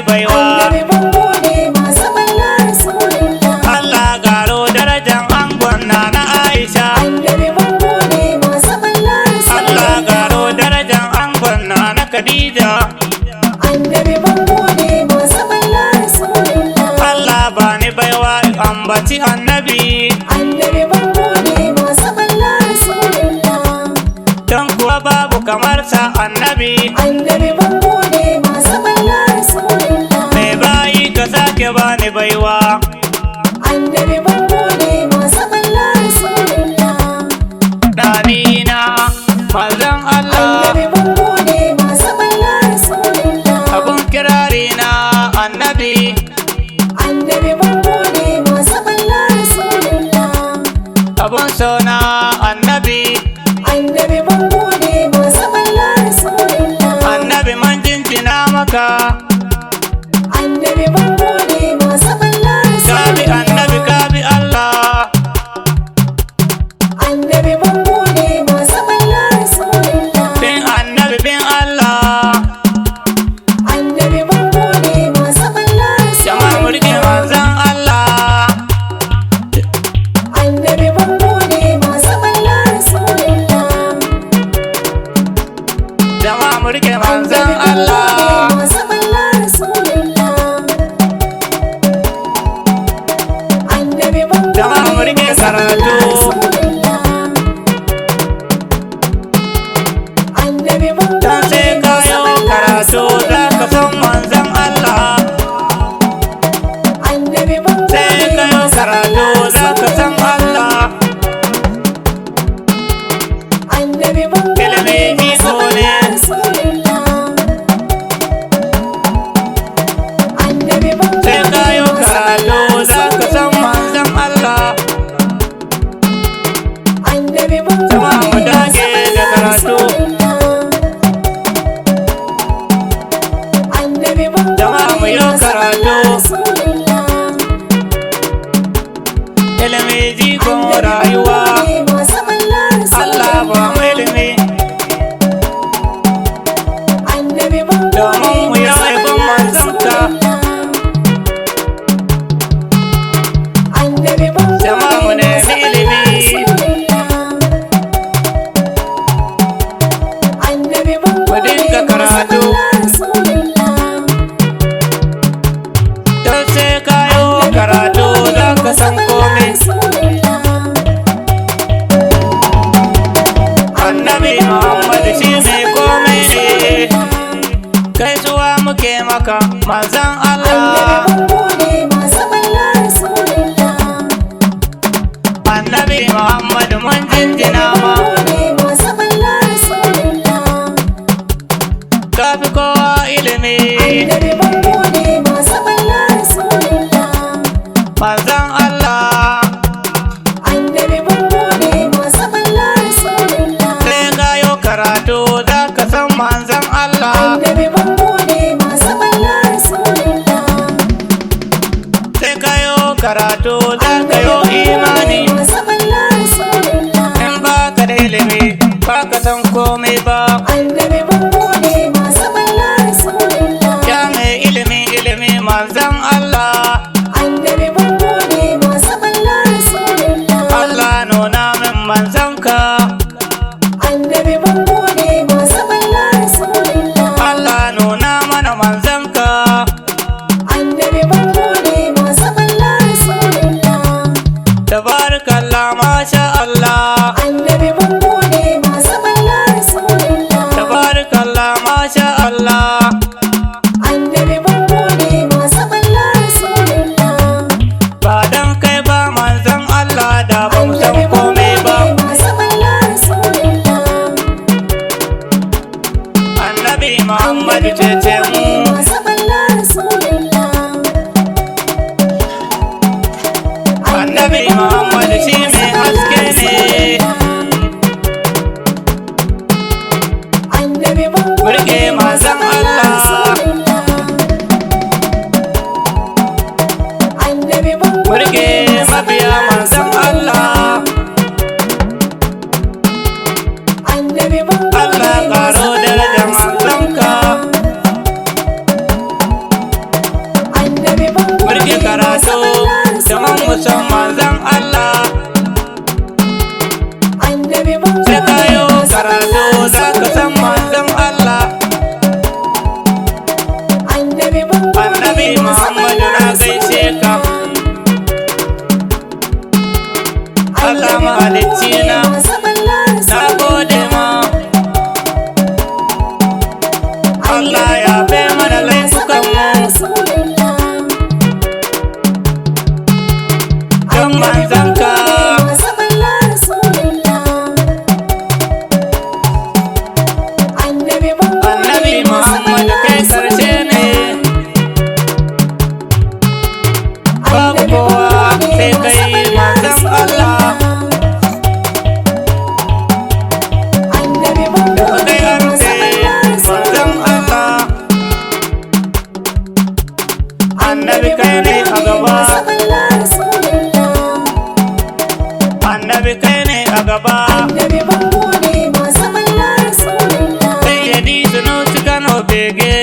baiwa. Annabi mun gode masu balla Rasulullah. Allah garo darajan angon na Aisha. Annabi mun gode masu balla Rasulullah. Allah garo darajan angon na Khadija. Annabi mun gode masu balla Rasulullah. Allah bani baiwa ambaci annabi. Annabi mun gode masu balla Rasulullah. Don kuwa babu kamar sa annabi. Annabi mun gode masu balla Rasulullah. Mai bayi ka sake bani baiwa. Annabi mun gode masu balla Rasulullah. Ɗanina manzon Allah. Annabi mun gode masu balla Rasulullah. Abun kirarina annabi. Annabi mun gode masu balla Rasulullah. Abun sona annabi. Annabi mun gode masu balla Rasulullah. Annabi man jinjina maka. Annabi mun gode masu balla Kabi Rasulullah. annabi kabi Allah. Annabi mun gode masu balla Rasulullah. Bin annabi bin Allah. Annabi mun gode masu balla Jama'a mu rike Rasulullah. manzon Allah. Annabi mun gode masu balla Rasulullah. Jama'a mu rike manzon Annabi mun Allah. gode masu balla Rasulullah. Annabi mun Jama'a mu gode rike masu balla karatu. Rasulullah. Annabi mun Dan gode sai masu kayo balla karatu za ka san manzon Allah. Annabi mun Sai gode kayo masu karatu balla za ka san Allah. Annabi mun gode Ilimi masu iko balla ne. Rasulullah. Annabi mun Sai gode kayo masu karatu balla za ka san Rasulullah. manzon Allah. Annabi mun Jama'a mu gode masu dage da balla karatu. Rasulullah. Annabi mun Jama'a mu gode yi masu balla karatu. Rasulullah. Ilimi jigon Annabi mun rayuwa. gode masu balla Allah ba mu Rasulullah. ilimi Annabi mun domin gode mu yi masu aibin balla manzanka. Rasulullah. Annabi mun Jama'a mu gode nemi masu balla ilimi. Rasulullah. Annabi mun Mu gode dinga masu karatu. balla Rasulullah. Don sai kayo karatu za ka san komai. Annabi Muhammad shi mai komai ne. Kai zuwa muke maka manzon Allah. Annabi Muhammad mun jinjina ma. Ka fi kowa ilimi. Manzon Allah. Sai kayo karatu za ka san manzon Allah. Sai kayo karatu za ka yo imani. In ba ka da ilimi ba ka san komai ba. Ya mai ilimi manzon Allah. Allah nuna min manzanka. Allah nuna mana manzanka. Tabarakallah masha Allah. Tabarakallah masha Allah. Annabi mun gode masu balla karatu domin mu san manzon Allah. Sai ka yi karatu za ka san manzon Allah. Annabi Muhammadu na gaishe ka. Allah mahalicci na gode ma. Allah ya bai mana laifukan mu don manzon ka. Annabi Muhammadu kai karshe ne, babu kowa sai kai manzon Allah. Annabi kai ne a gaba, annabi kai ne a gaba. Sayyidi Sunusi Kano Bege.